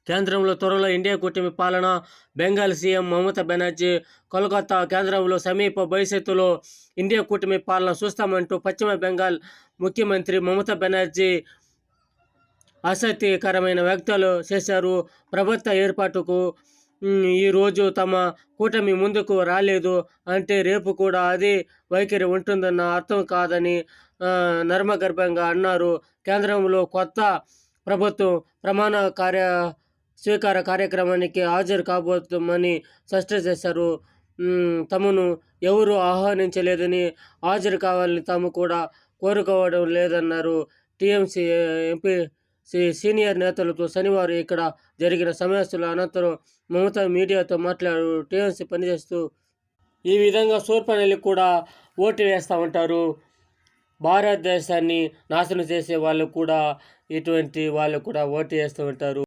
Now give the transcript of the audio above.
కేంద్రంలో త్వరలో ఇండియా కూటమి పాలన. బెంగాల్ సీఎం మమతా బెనర్జీ కోల్కతా కేంద్రంలో సమీప భవిష్యత్తులో ఇండియా కూటమి పాలన చూస్తామంటూ పశ్చిమ బెంగాల్ ముఖ్యమంత్రి మమతా బెనర్జీ ఆసక్తికరమైన వ్యాఖ్యలు చేశారు. ప్రభుత్వ ఏర్పాటుకు ఈరోజు తమ కూటమి ముందుకు రాలేదు అంటే రేపు కూడా అదే వైఖరి ఉంటుందన్న అర్థం కాదని నర్మగర్భంగా అన్నారు. కేంద్రంలో కొత్త ప్రభుత్వం ప్రమాణ స్వీకార కార్యక్రమానికి హాజరు కాబోతుందని స్పష్టం చేశారు. తమను ఎవరు ఆహ్వానించలేదని, హాజరు కావాలని తాము కూడా కోరుకోవడం లేదన్నారు. టీఎంసీ ఎంపీ సీనియర్ నేతలతో శనివారం ఇక్కడ జరిగిన సమావేశాల అనంతరం మమతా మీడియాతో మాట్లాడారు. టీఎంసీ పనిచేస్తూ ఈ విధంగా శూర్పణఖ కూడా ఓటు వేస్తూ ఉంటారు. భారతదేశాన్ని నాశనం చేసే వాళ్ళు కూడా ఇటువంటి వాళ్ళు కూడా ఓటు వేస్తూ ఉంటారు.